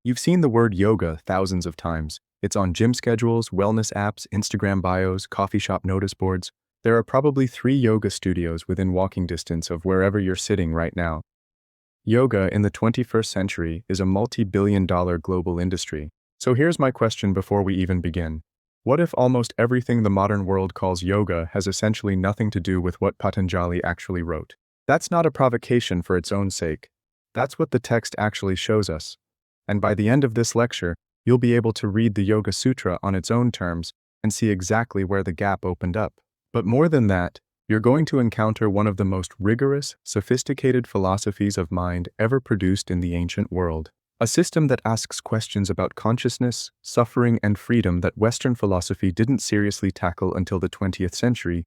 You've seen the word yoga thousands of times. It's on gym schedules, wellness apps, Instagram bios, coffee shop notice boards. There are probably 3 yoga studios within walking distance of wherever you're sitting right now. Yoga in the 21st century is a multi-billion-dollar global industry. So here's my question before we even begin. What if almost everything the modern world calls yoga has essentially nothing to do with what Patanjali actually wrote? That's not a provocation for its own sake. That's what the text actually shows us. And by the end of this lecture, you'll be able to read the Yoga-Sutra on its own terms and see exactly where the gap opened up. But more than that, you're going to encounter one of the most rigorous, sophisticated philosophies of mind ever produced in the ancient world. A system that asks questions about consciousness, suffering, and freedom that Western philosophy didn't seriously tackle until the 20th century,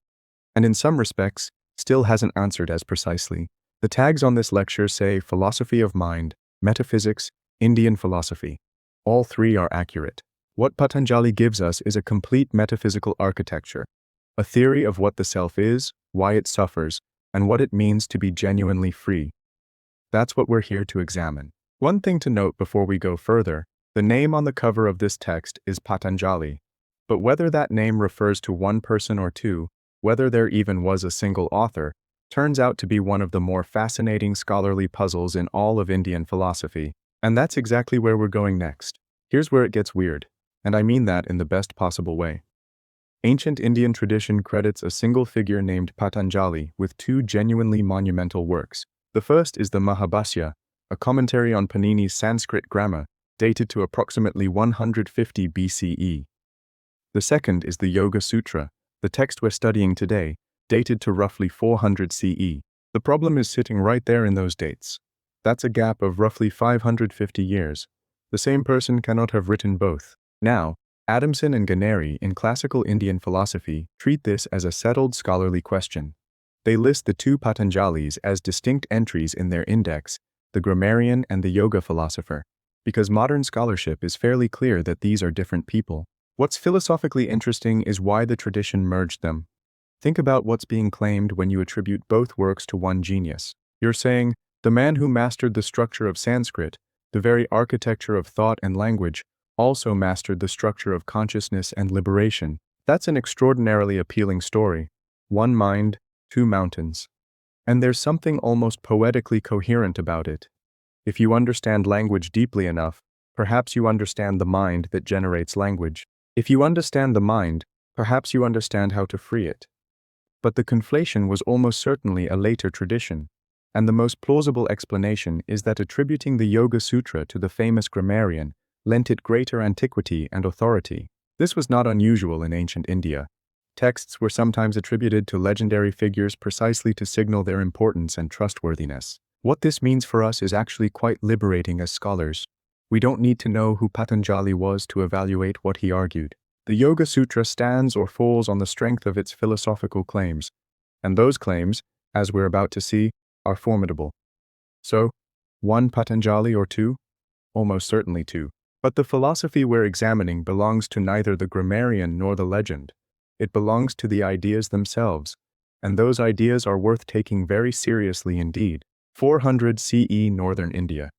and in some respects, still hasn't answered as precisely. The tags on this lecture say philosophy of mind, metaphysics, Indian philosophy. All 3 are accurate. What Patanjali gives us is a complete metaphysical architecture, a theory of what the self is, why it suffers, and what it means to be genuinely free. That's what we're here to examine. One thing to note before we go further, the name on the cover of this text is Patanjali, but whether that name refers to one person or 2, whether there even was a single author, turns out to be one of the more fascinating scholarly puzzles in all of Indian philosophy. And that's exactly where we're going next. Here's where it gets weird, and I mean that in the best possible way. Ancient Indian tradition credits a single figure named Patanjali with 2 genuinely monumental works. The first is the Mahabhashya, a commentary on Panini's Sanskrit grammar, dated to approximately 150 BCE. The second is the Yoga-Sutra, the text we're studying today, dated to roughly 400 CE. The problem is sitting right there in those dates. That's a gap of roughly 550 years. The same person cannot have written both. Now, Adamson and Ganeri in classical Indian philosophy treat this as a settled scholarly question. They list the 2 Patanjalis as distinct entries in their index, the grammarian and the yoga philosopher, because modern scholarship is fairly clear that these are different people. What's philosophically interesting is why the tradition merged them. Think about what's being claimed when you attribute both works to one genius. You're saying, the man who mastered the structure of Sanskrit, the very architecture of thought and language, also mastered the structure of consciousness and liberation. That's an extraordinarily appealing story. 1 mind, 2 mountains. And there's something almost poetically coherent about it. If you understand language deeply enough, perhaps you understand the mind that generates language. If you understand the mind, perhaps you understand how to free it. But the conflation was almost certainly a later tradition, and the most plausible explanation is that attributing the Yoga-Sutra to the famous grammarian lent it greater antiquity and authority. This was not unusual in ancient India. Texts were sometimes attributed to legendary figures precisely to signal their importance and trustworthiness. What this means for us is actually quite liberating as scholars. We don't need to know who Patanjali was to evaluate what he argued. The Yoga-Sutra stands or falls on the strength of its philosophical claims, and those claims, as we're about to see, are formidable. So, 1 Patanjali or 2? Almost certainly 2. But the philosophy we're examining belongs to neither the grammarian nor the legend. It belongs to the ideas themselves, and those ideas are worth taking very seriously indeed. 400 CE Northern India,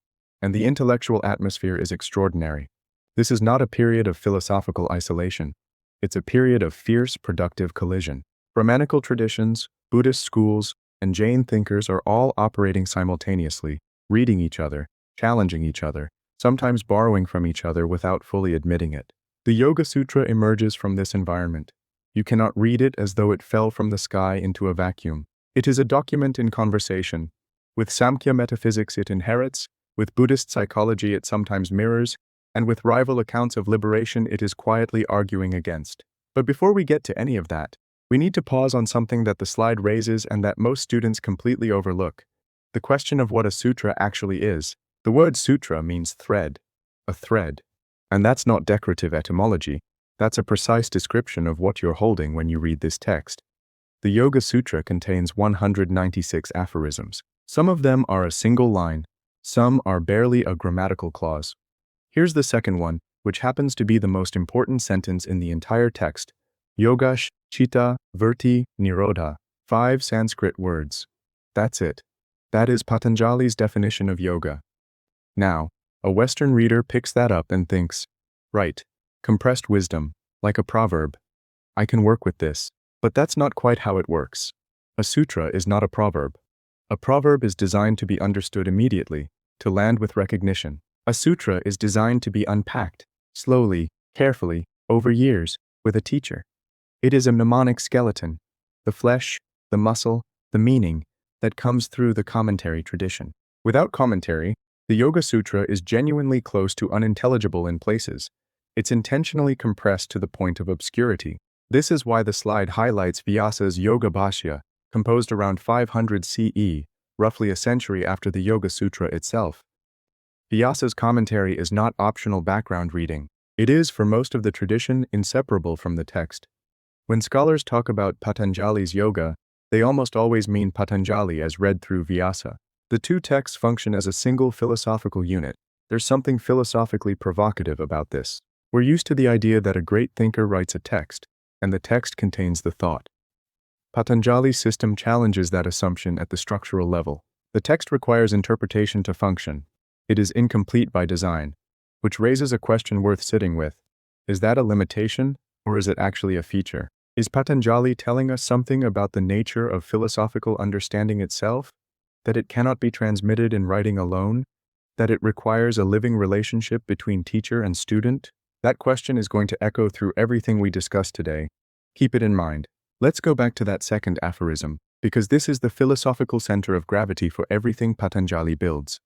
and the intellectual atmosphere is extraordinary. This is not a period of philosophical isolation. It's a period of fierce, productive collision. Brahmanical traditions, Buddhist schools, and Jain thinkers are all operating simultaneously, reading each other, challenging each other, sometimes borrowing from each other without fully admitting it. The Yoga-Sutra emerges from this environment. You cannot read it as though it fell from the sky into a vacuum. It is a document in conversation. With Sāṃkhya metaphysics it inherits, with Buddhist psychology it sometimes mirrors, and with rival accounts of liberation it is quietly arguing against. But before we get to any of that, we need to pause on something that the slide raises and that most students completely overlook: the question of what a sutra actually is. The word sutra means thread, a thread. And that's not decorative etymology. That's a precise description of what you're holding when you read this text. The Yoga-Sutra contains 196 aphorisms. Some of them are a single line, some are barely a grammatical clause. Here's the second one, which happens to be the most important sentence in the entire text. Yoga-Citta-vṛtti-nirodha. 5 Sanskrit words. That's it. That is Patanjali's definition of yoga. Now, A Western reader picks that up and thinks, right, compressed wisdom, like a proverb. I can work with this. But that's not quite how it works. A sutra is not a proverb. A proverb is designed to be understood immediately, to land with recognition. A sutra is designed to be unpacked, slowly, carefully, over years, with a teacher. It is a mnemonic skeleton, the flesh, the muscle, the meaning, that comes through the commentary tradition. Without commentary, the Yoga-Sutra is genuinely close to unintelligible in places. It's intentionally compressed to the point of obscurity. This is why the slide highlights Vyasa's Yoga Bhashya, composed around 500 CE, roughly a century after the Yoga-Sutra itself. Vyasa's commentary is not optional background reading. It is, for most of the tradition, inseparable from the text. When scholars talk about Patanjali's yoga, they almost always mean Patanjali as read through Vyasa. The two texts function as a single philosophical unit. There's something philosophically provocative about this. We're used to the idea that a great thinker writes a text, and the text contains the thought. Patanjali's system challenges that assumption at the structural level. The text requires interpretation to function. It is incomplete by design, which raises a question worth sitting with. Is that a limitation, or is it actually a feature? Is Patanjali telling us something about the nature of philosophical understanding itself? That it cannot be transmitted in writing alone? That it requires a living relationship between teacher and student? That question is going to echo through everything we discussed today. Keep it in mind. Let's go back to that second aphorism, because this is the philosophical center of gravity for everything Patanjali builds.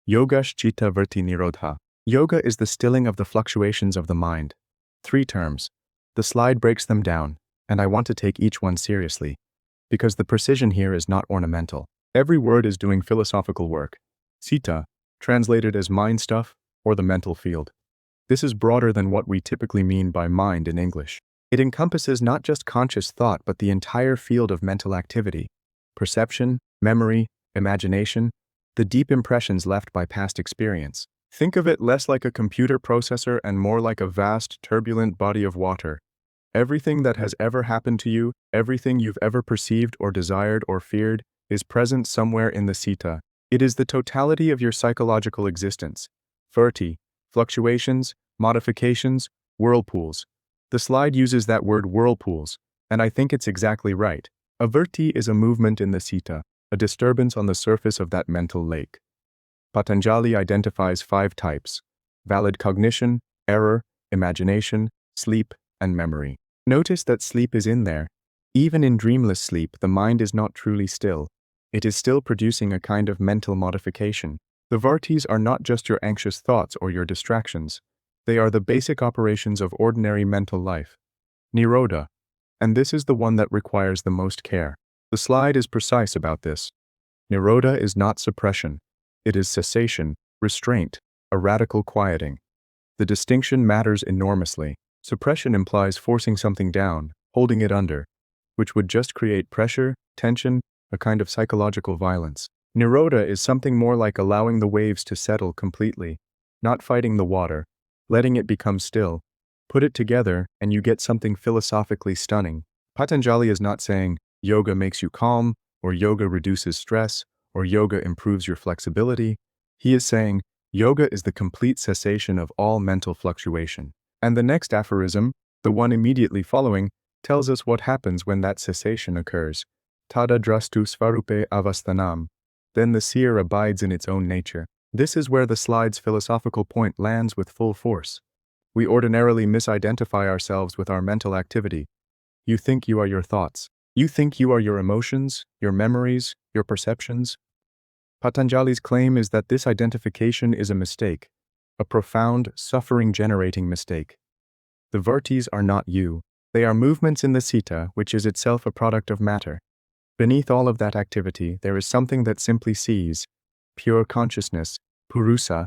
Yoga-Citta-vṛtti-nirodha. Yoga is the stilling of the fluctuations of the mind. 3 terms. The slide breaks them down, and I want to take each one seriously, because the precision here is not ornamental. Every word is doing philosophical work. Citta, translated as mind stuff, or the mental field. This is broader than what we typically mean by mind in English. It encompasses not just conscious thought but the entire field of mental activity. Perception, memory, imagination, the deep impressions left by past experience. Think of it less like a computer processor and more like a vast, turbulent body of water. Everything that has ever happened to you, everything you've ever perceived or desired or feared, is present somewhere in the citta. It is the totality of your psychological existence. Vritti, fluctuations, modifications, whirlpools. The slide uses that word whirlpools, and I think it's exactly right. A vritti is a movement in the citta, a disturbance on the surface of that mental lake. Patanjali identifies 5 types: valid cognition, error, imagination, sleep, and memory. Notice that sleep is in there. Even in dreamless sleep, the mind is not truly still. It is still producing a kind of mental modification. The vrittis are not just your anxious thoughts or your distractions. They are the basic operations of ordinary mental life. Nirodha. And this is the one that requires the most care. The slide is precise about this. Nirodha is not suppression. It is cessation, restraint, a radical quieting. The distinction matters enormously. Suppression implies forcing something down, holding it under, which would just create pressure, tension, a kind of psychological violence. Nirodha is something more like allowing the waves to settle completely, not fighting the water, letting it become still. Put it together, and you get something philosophically stunning. Patanjali is not saying, yoga makes you calm, or yoga reduces stress, or yoga improves your flexibility. He is saying, yoga is the complete cessation of all mental fluctuation. And the next aphorism, the one immediately following, tells us what happens when that cessation occurs. Tada drastu svarupe avasthanam. Then the seer abides in its own nature. This is where the slide's philosophical point lands with full force. We ordinarily misidentify ourselves with our mental activity. You think you are your thoughts. You think you are your emotions, your memories, your perceptions. Patanjali's claim is that this identification is a mistake, a profound, suffering-generating mistake. The vrittis are not you. They are movements in the citta, which is itself a product of matter. Beneath all of that activity, there is something that simply sees, pure consciousness, puruṣa,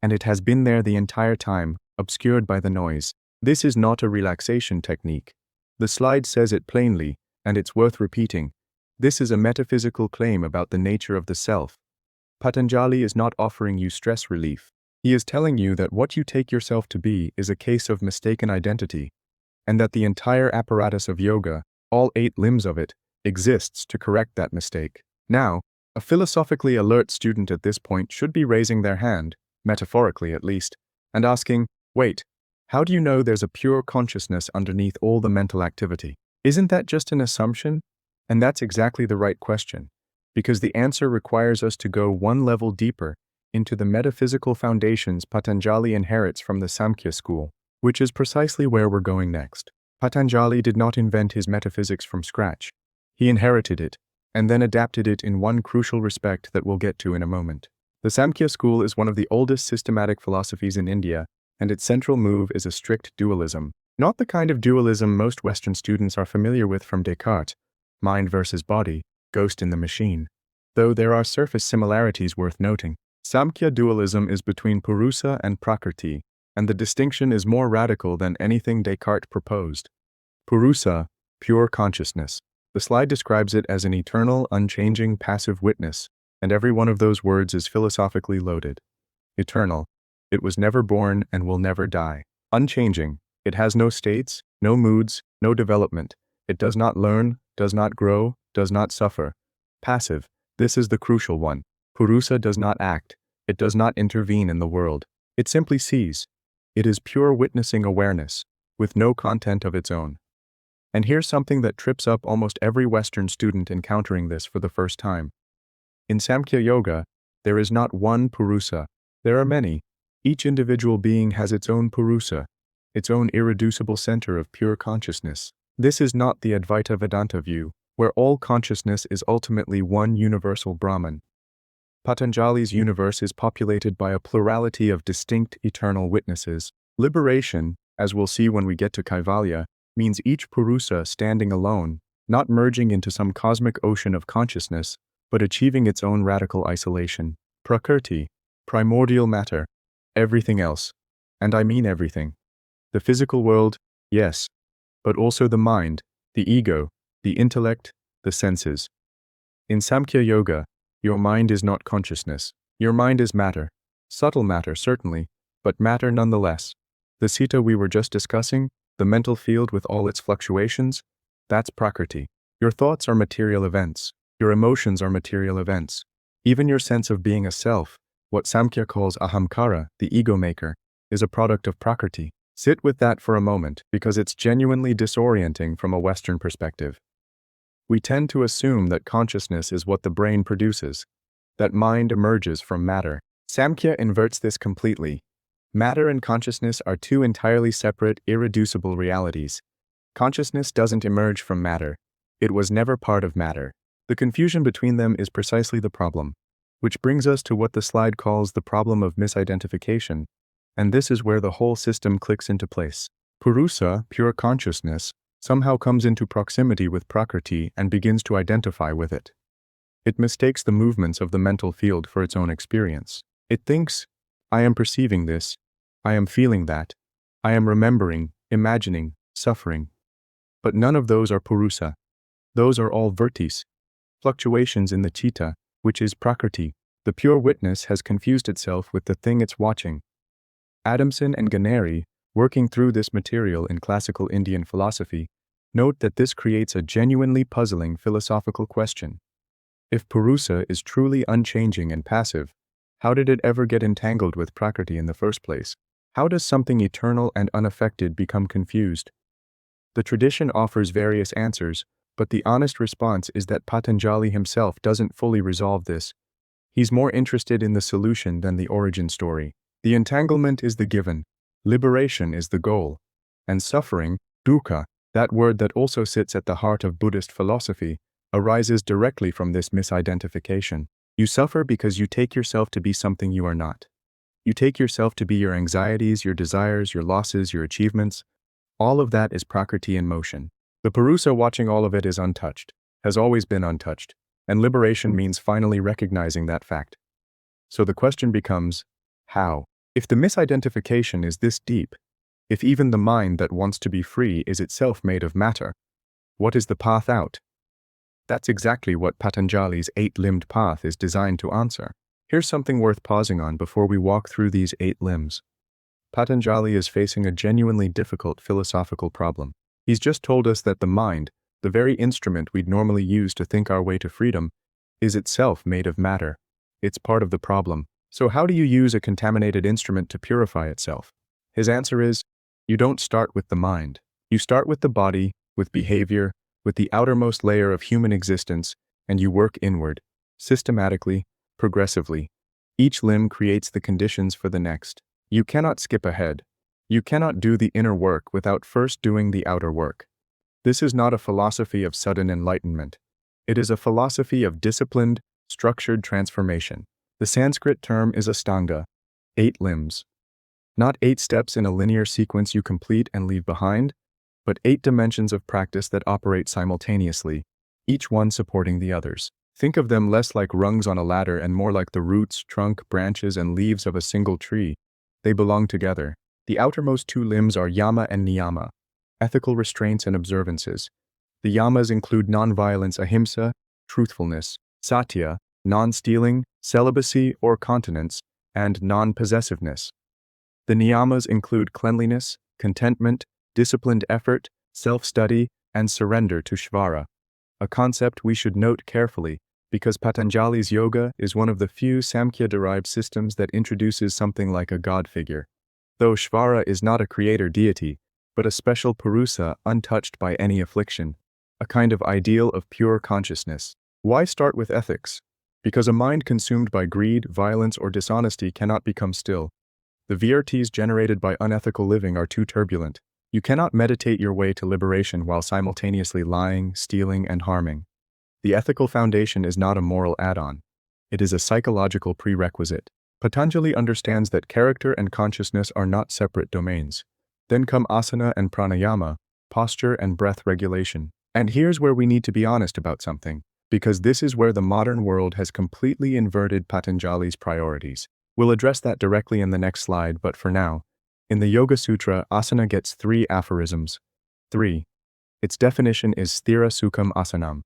and it has been there the entire time, obscured by the noise. This is not a relaxation technique. The slide says it plainly, and it's worth repeating. This is a metaphysical claim about the nature of the self. Patanjali is not offering you stress relief. He is telling you that what you take yourself to be is a case of mistaken identity, and that the entire apparatus of yoga, all 8 limbs of it, exists to correct that mistake. Now, a philosophically alert student at this point should be raising their hand. metaphorically at least, and asking, wait, how do you know there's a pure consciousness underneath all the mental activity? Isn't that just an assumption? And that's exactly the right question, because the answer requires us to go one level deeper into the metaphysical foundations Patanjali inherits from the Sāṃkhya school, which is precisely where we're going next. Patanjali did not invent his metaphysics from scratch. He inherited it, and then adapted it in one crucial respect that we'll get to in a moment. The Sāṃkhya school is one of the oldest systematic philosophies in India, and its central move is a strict dualism. Not the kind of dualism most Western students are familiar with from Descartes, mind versus body, ghost in the machine, though there are surface similarities worth noting. Sāṃkhya dualism is between puruṣa and prakṛti, and the distinction is more radical than anything Descartes proposed. Puruṣa, pure consciousness. The slide describes it as an eternal, unchanging, passive witness, and every one of those words is philosophically loaded. Eternal. It was never born and will never die. Unchanging. It has no states, no moods, no development. It does not learn, does not grow, does not suffer. Passive. This is the crucial one. Puruṣa does not act. It does not intervene in the world. It simply sees. It is pure witnessing awareness, with no content of its own. And here's something that trips up almost every Western student encountering this for the first time. In Sāṃkhya Yoga, there is not one puruṣa. There are many. Each individual being has its own puruṣa, its own irreducible center of pure consciousness. This is not the Advaita Vedanta view, where all consciousness is ultimately one universal Brahman. Patanjali's universe is populated by a plurality of distinct eternal witnesses. Liberation, as we'll see when we get to kaivalya, means each puruṣa standing alone, not merging into some cosmic ocean of consciousness, but achieving its own radical isolation. Prakṛti, primordial matter, everything else, and I mean everything. The physical world, yes, but also the mind, the ego, the intellect, the senses. In Sāṃkhya Yoga, your mind is not consciousness. Your mind is matter. Subtle matter, certainly, but matter nonetheless. The citta we were just discussing, the mental field with all its fluctuations, that's prakṛti. Your thoughts are material events. Your emotions are material events. Even your sense of being a self, what Sāṃkhya calls ahamkara, the ego maker, is a product of prakṛti. Sit with that for a moment, because it's genuinely disorienting from a Western perspective. We tend to assume that consciousness is what the brain produces, that mind emerges from matter. Sāṃkhya inverts this completely. Matter and consciousness are two entirely separate, irreducible realities. Consciousness doesn't emerge from matter. It was never part of matter. The confusion between them is precisely the problem, which brings us to what the slide calls the problem of misidentification, and this is where the whole system clicks into place. Puruṣa, pure consciousness, somehow comes into proximity with prakṛti and begins to identify with it. It mistakes the movements of the mental field for its own experience. It thinks, I am perceiving this, I am feeling that, I am remembering, imagining, suffering. But none of those are puruṣa. Those are all vṛttis, fluctuations in the citta, which is prakṛti. The pure witness has confused itself with the thing it's watching. Adamson and Ganeri, working through this material in classical Indian philosophy, note that this creates a genuinely puzzling philosophical question. If puruṣa is truly unchanging and passive, how did it ever get entangled with prakṛti in the first place? How does something eternal and unaffected become confused? The tradition offers various answers, but the honest response is that Patanjali himself doesn't fully resolve this. He's more interested in the solution than the origin story. The entanglement is the given, liberation is the goal, and suffering, dukkha, that word that also sits at the heart of Buddhist philosophy, arises directly from this misidentification. You suffer because you take yourself to be something you are not. You take yourself to be your anxieties, your desires, your losses, your achievements. All of that is prakṛti in motion. The puruṣa watching all of it is untouched, has always been untouched, and liberation means finally recognizing that fact. So the question becomes, how? If the misidentification is this deep, if even the mind that wants to be free is itself made of matter, what is the path out? That's exactly what Patanjali's 8-limbed path is designed to answer. Here's something worth pausing on before we walk through these 8 limbs. Patanjali is facing a genuinely difficult philosophical problem. He's just told us that the mind, the very instrument we'd normally use to think our way to freedom, is itself made of matter. It's part of the problem. So how do you use a contaminated instrument to purify itself? His answer is, you don't start with the mind. You start with the body, with behavior, with the outermost layer of human existence, and you work inward, systematically, progressively. Each limb creates the conditions for the next. You cannot skip ahead. You cannot do the inner work without first doing the outer work. This is not a philosophy of sudden enlightenment. It is a philosophy of disciplined, structured transformation. The Sanskrit term is Ashtanga, 8 limbs. Not 8 steps in a linear sequence you complete and leave behind, but 8 dimensions of practice that operate simultaneously, each one supporting the others. Think of them less like rungs on a ladder and more like the roots, trunk, branches, and leaves of a single tree. They belong together. The outermost 2 limbs are yama and niyama, ethical restraints and observances. The yamas include nonviolence, ahimsa, truthfulness, satya, non-stealing, celibacy or continence, and non-possessiveness. The niyamas include cleanliness, contentment, disciplined effort, self-study, and surrender to shvara, a concept we should note carefully because Patanjali's yoga is one of the few Sāṃkhya-derived systems that introduces something like a god figure. Though shvara is not a creator deity, but a special puruṣa untouched by any affliction, a kind of ideal of pure consciousness. Why start with ethics? Because a mind consumed by greed, violence, or dishonesty cannot become still. The vṛttis generated by unethical living are too turbulent. You cannot meditate your way to liberation while simultaneously lying, stealing, and harming. The ethical foundation is not a moral add-on. It is a psychological prerequisite. Patanjali understands that character and consciousness are not separate domains. Then come asana and pranayama, posture and breath regulation. And here's where we need to be honest about something, because this is where the modern world has completely inverted Patanjali's priorities. We'll address that directly in the next slide, but for now, in the Yoga-Sutra, asana gets 3 aphorisms. 3. Its definition is sthira sukham asanam.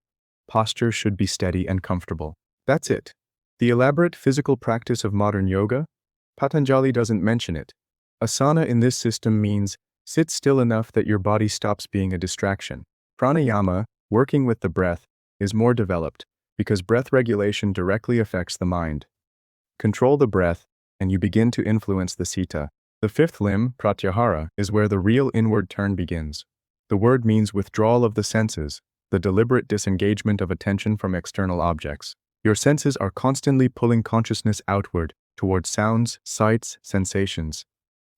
Posture should be steady and comfortable. That's it. The elaborate physical practice of modern yoga? Patanjali doesn't mention it. Asana in this system means sit still enough that your body stops being a distraction. Pranayama, working with the breath, is more developed because breath regulation directly affects the mind. Control the breath, and you begin to influence the citta. The 5th limb, pratyahara, is where the real inward turn begins. The word means withdrawal of the senses, the deliberate disengagement of attention from external objects. Your senses are constantly pulling consciousness outward, towards sounds, sights, sensations.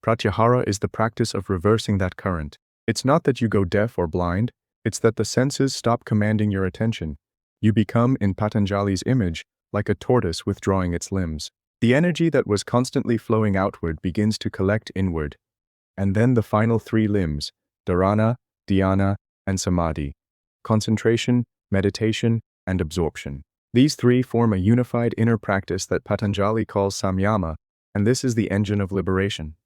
Pratyahara is the practice of reversing that current. It's not that you go deaf or blind, it's that the senses stop commanding your attention. You become, in Patanjali's image, like a tortoise withdrawing its limbs. The energy that was constantly flowing outward begins to collect inward. And then the final 3 limbs, dharana, dhyana, and samadhi. Concentration, meditation, and absorption. These 3 form a unified inner practice that Patanjali calls samyama, and this is the engine of liberation.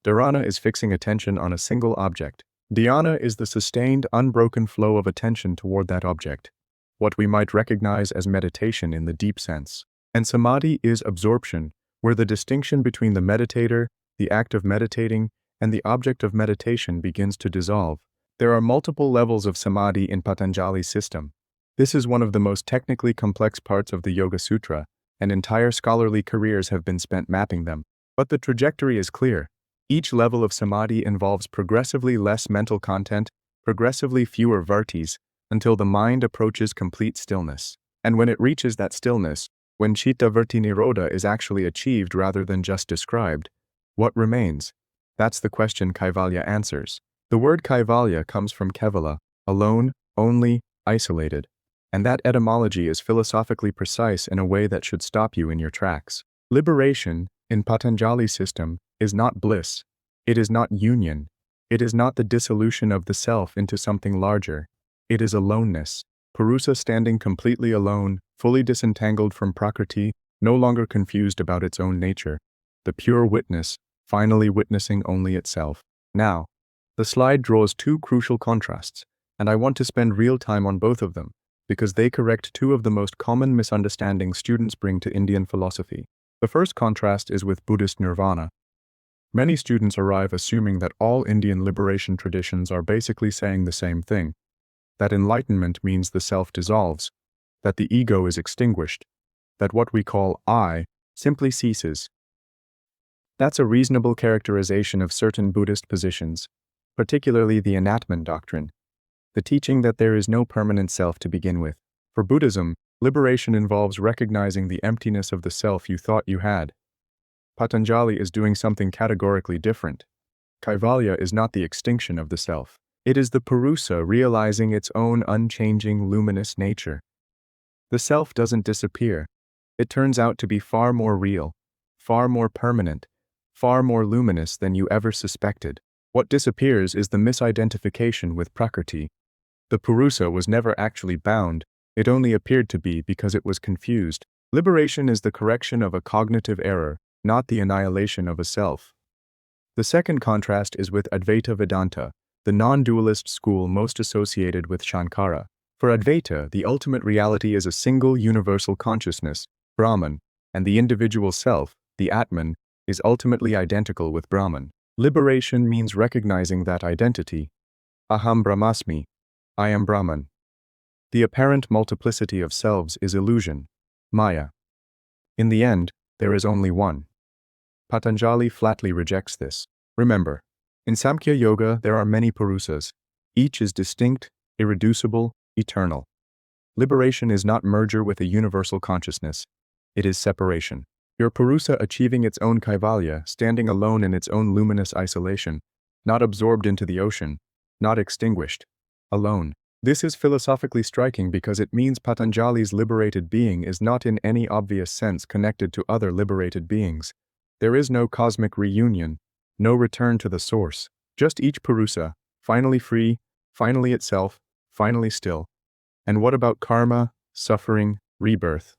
Dharana is fixing attention on a single object. Dhyana is the sustained, unbroken flow of attention toward that object, what we might recognize as meditation in the deep sense. And samadhi is absorption, where the distinction between the meditator, the act of meditating, and the object of meditation begins to dissolve. There are multiple levels of samadhi in Patanjali's system. This is one of the most technically complex parts of the Yoga-Sutra, and entire scholarly careers have been spent mapping them. But the trajectory is clear. Each level of samadhi involves progressively less mental content, progressively fewer vṛttis, until the mind approaches complete stillness. And when it reaches that stillness, when citta-vṛtti-nirodha is actually achieved rather than just described, what remains? That's the question kaivalya answers. The word kaivalya comes from kevala, alone, only, isolated. And that etymology is philosophically precise in a way that should stop you in your tracks. Liberation, in Patanjali's system, is not bliss. It is not union. It is not the dissolution of the self into something larger. It is aloneness. Puruṣa standing completely alone, fully disentangled from prakṛti, no longer confused about its own nature. The pure witness, finally witnessing only itself. Now, the slide draws 2 crucial contrasts, and I want to spend real time on both of them, because they correct 2 of the most common misunderstandings students bring to Indian philosophy. The first contrast is with Buddhist nirvana. Many students arrive assuming that all Indian liberation traditions are basically saying the same thing, that enlightenment means the self dissolves, that the ego is extinguished, that what we call I simply ceases. That's a reasonable characterization of certain Buddhist positions, particularly the Anatman doctrine, the teaching that there is no permanent self to begin with. For Buddhism, liberation involves recognizing the emptiness of the self you thought you had. Patanjali is doing something categorically different. Kaivalya is not the extinction of the self. It is the puruṣa realizing its own unchanging, luminous nature. The self doesn't disappear. It turns out to be far more real, far more permanent, far more luminous than you ever suspected. What disappears is the misidentification with prakṛti. The puruṣa was never actually bound, it only appeared to be because it was confused. Liberation is the correction of a cognitive error, not the annihilation of a self. The second contrast is with Advaita Vedanta, the non-dualist school most associated with Sāṃkhya. For Advaita, the ultimate reality is a single universal consciousness, Brahman, and the individual self, the Atman, is ultimately identical with Brahman. Liberation means recognizing that identity. Aham Brahmasmi, I am Brahman. The apparent multiplicity of selves is illusion, Maya. In the end, there is only one. Patanjali flatly rejects this. Remember, in Sāṃkhya Yoga there are many puruṣas. Each is distinct, irreducible, eternal. Liberation is not merger with a universal consciousness. It is separation. Your puruṣa achieving its own kaivalya, standing alone in its own luminous isolation, not absorbed into the ocean, not extinguished, alone. This is philosophically striking because it means Patanjali's liberated being is not in any obvious sense connected to other liberated beings. There is no cosmic reunion, no return to the source, just each puruṣa, finally free, finally itself, finally still. And what about karma, suffering, rebirth?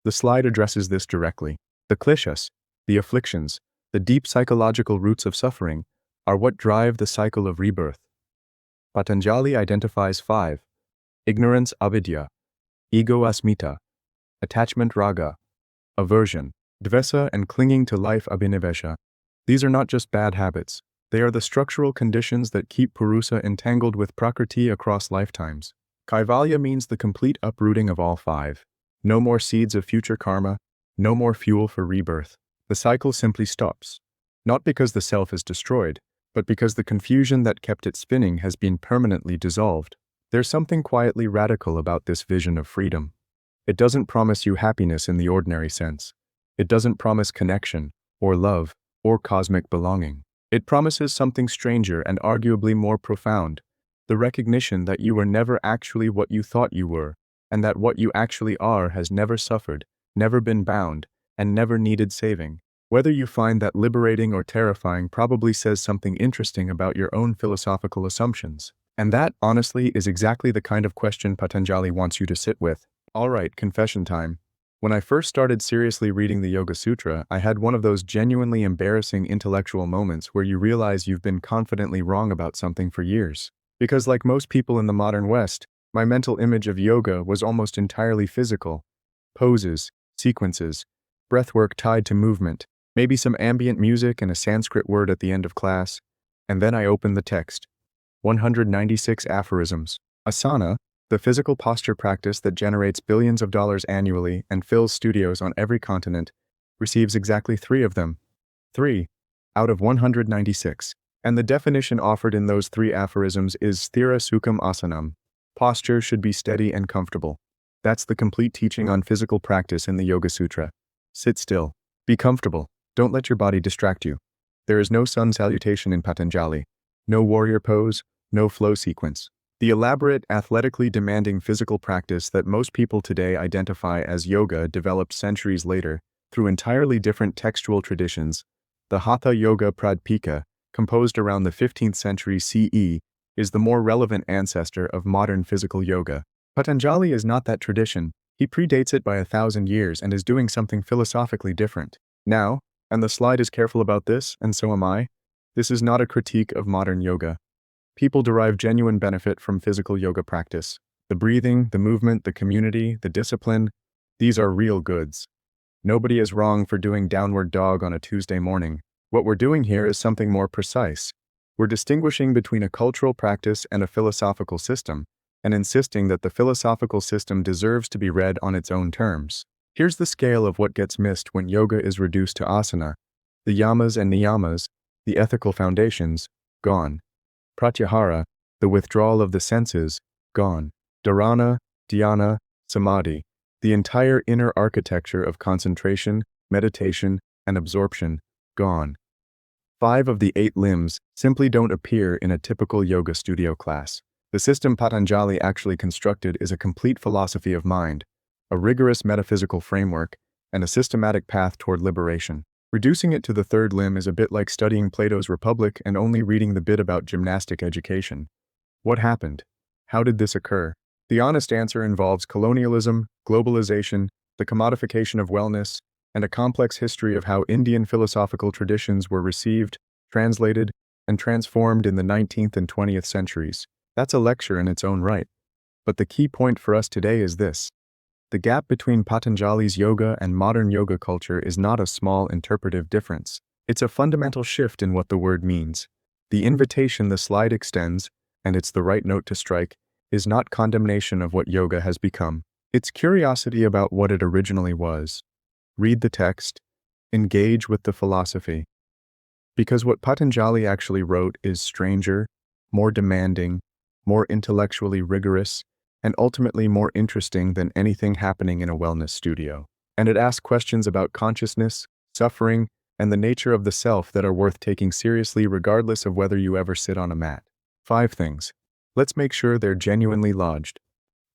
The slide addresses this directly. The kleshas, the afflictions, the deep psychological roots of suffering, are what drive the cycle of rebirth. Patanjali identifies 5: ignorance avidya, ego asmita, attachment raga, aversion, dvesa, and clinging to life abhinivesha. These are not just bad habits, they are the structural conditions that keep puruṣa entangled with prakṛti across lifetimes. Kaivalya means the complete uprooting of all 5. No more seeds of future karma, no more fuel for rebirth. The cycle simply stops. Not because the self is destroyed, but because the confusion that kept it spinning has been permanently dissolved. There's something quietly radical about this vision of freedom. It doesn't promise you happiness in the ordinary sense. It doesn't promise connection, or love, or cosmic belonging. It promises something stranger and arguably more profound: the recognition that you were never actually what you thought you were, and that what you actually are has never suffered, never been bound, and never needed saving. Whether you find that liberating or terrifying probably says something interesting about your own philosophical assumptions. And that, honestly, is exactly the kind of question Patanjali wants you to sit with. Alright, confession time. When I first started seriously reading the Yoga-Sutra, I had one of those genuinely embarrassing intellectual moments where you realize you've been confidently wrong about something for years. Because like most people in the modern West, my mental image of yoga was almost entirely physical. Poses, sequences, breathwork tied to movement, maybe some ambient music and a Sanskrit word at the end of class. And then I opened the text. 196 aphorisms. Asana, the physical posture practice that generates billions of dollars annually and fills studios on every continent, receives exactly 3 of them. 3 out of 196. And the definition offered in those 3 aphorisms is sthira sukham asanam. Posture should be steady and comfortable. That's the complete teaching on physical practice in the Yoga-Sutra. Sit still. Be comfortable. Don't let your body distract you. There is no sun salutation in Patanjali. No warrior pose, no flow sequence. The elaborate, athletically demanding physical practice that most people today identify as yoga developed centuries later, through entirely different textual traditions. The Hatha Yoga Pradipika, composed around the 15th century CE, is the more relevant ancestor of modern physical yoga. Patanjali is not that tradition. He predates it by 1,000 years and is doing something philosophically different. Now, and the slide is careful about this, and so am I, this is not a critique of modern yoga. People derive genuine benefit from physical yoga practice. The breathing, the movement, the community, the discipline, these are real goods. Nobody is wrong for doing downward dog on a Tuesday morning. What we're doing here is something more precise. We're distinguishing between a cultural practice and a philosophical system, and insisting that the philosophical system deserves to be read on its own terms. Here's the scale of what gets missed when yoga is reduced to asana. The yamas and niyamas, the ethical foundations, gone. Pratyahara, the withdrawal of the senses, gone. Dharana, dhyana, samadhi, the entire inner architecture of concentration, meditation, and absorption, gone. 5 of the 8 limbs simply don't appear in a typical yoga studio class. The system Patanjali actually constructed is a complete philosophy of mind, a rigorous metaphysical framework, and a systematic path toward liberation. Reducing it to the 3rd limb is a bit like studying Plato's Republic and only reading the bit about gymnastic education. What happened? How did this occur? The honest answer involves colonialism, globalization, the commodification of wellness, and a complex history of how Indian philosophical traditions were received, translated, and transformed in the 19th and 20th centuries. That's a lecture in its own right. But the key point for us today is this. The gap between Patanjali's yoga and modern yoga culture is not a small interpretive difference. It's a fundamental shift in what the word means. The invitation the slide extends, and it's the right note to strike, is not condemnation of what yoga has become. It's curiosity about what it originally was. Read the text. Engage with the philosophy. Because what Patanjali actually wrote is stranger, more demanding, more intellectually rigorous, and ultimately more interesting than anything happening in a wellness studio. And it asks questions about consciousness, suffering, and the nature of the self that are worth taking seriously regardless of whether you ever sit on a mat. 5 things. Let's make sure they're genuinely lodged.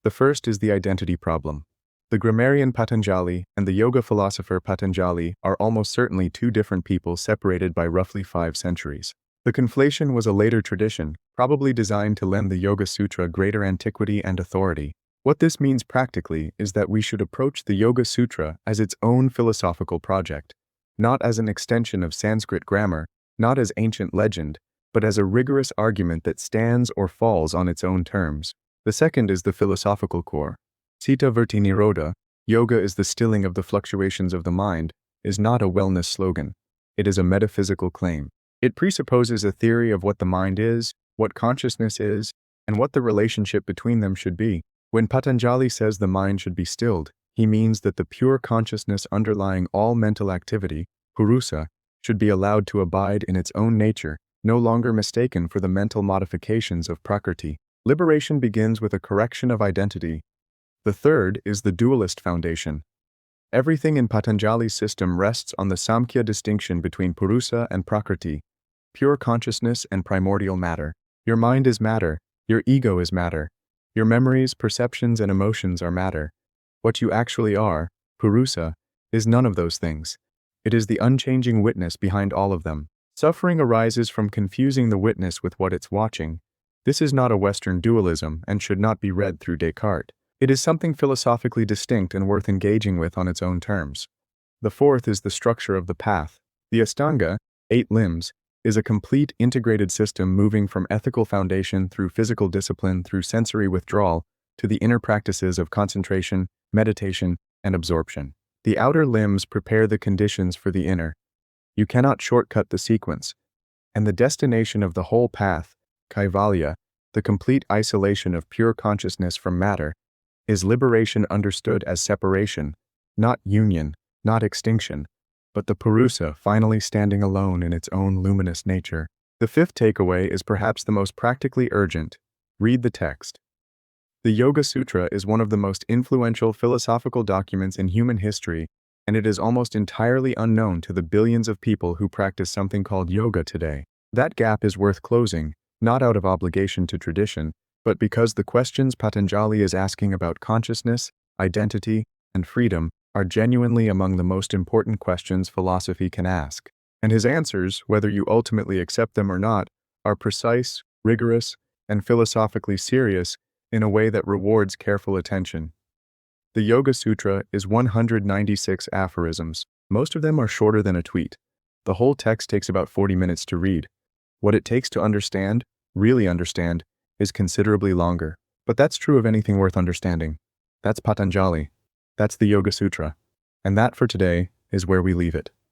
The first is the identity problem. The grammarian Patanjali and the yoga philosopher Patanjali are almost certainly 2 different people separated by roughly 5 centuries. The conflation was a later tradition, probably designed to lend the Yoga-Sutra greater antiquity and authority. What this means practically is that we should approach the Yoga-Sutra as its own philosophical project, not as an extension of Sanskrit grammar, not as ancient legend, but as a rigorous argument that stands or falls on its own terms. The second is the philosophical core. Citta-vṛtti-nirodha, yoga is the stilling of the fluctuations of the mind, is not a wellness slogan. It is a metaphysical claim. It presupposes a theory of what the mind is, what consciousness is, and what the relationship between them should be. When Patanjali says the mind should be stilled, he means that the pure consciousness underlying all mental activity, puruṣa, should be allowed to abide in its own nature, no longer mistaken for the mental modifications of prakṛti. Liberation begins with a correction of identity. The third is the dualist foundation. Everything in Patanjali's system rests on the Sāṃkhya distinction between puruṣa and prakṛti, pure consciousness and primordial matter. Your mind is matter, your ego is matter, your memories, perceptions, and emotions are matter. What you actually are, puruṣa, is none of those things. It is the unchanging witness behind all of them. Suffering arises from confusing the witness with what it's watching. This is not a Western dualism and should not be read through Descartes. It is something philosophically distinct and worth engaging with on its own terms. The fourth is the structure of the path. The Ashtanga, 8 limbs, is a complete integrated system moving from ethical foundation through physical discipline through sensory withdrawal to the inner practices of concentration, meditation, and absorption. The outer limbs prepare the conditions for the inner. You cannot shortcut the sequence. And the destination of the whole path, kaivalya, the complete isolation of pure consciousness from matter, is liberation understood as separation, not union, not extinction, but the puruṣa finally standing alone in its own luminous nature. The fifth takeaway is perhaps the most practically urgent. Read the text. The Yoga-Sutra is one of the most influential philosophical documents in human history, and it is almost entirely unknown to the billions of people who practice something called yoga today. That gap is worth closing, not out of obligation to tradition, but because the questions Patanjali is asking about consciousness, identity, and freedom are genuinely among the most important questions philosophy can ask. And his answers, whether you ultimately accept them or not, are precise, rigorous, and philosophically serious in a way that rewards careful attention. The Yoga-Sutra is 196 aphorisms. Most of them are shorter than a tweet. The whole text takes about 40 minutes to read. What it takes to understand, really understand, is considerably longer. But that's true of anything worth understanding. That's Patanjali. That's the Yoga-Sutra. And that for today is where we leave it.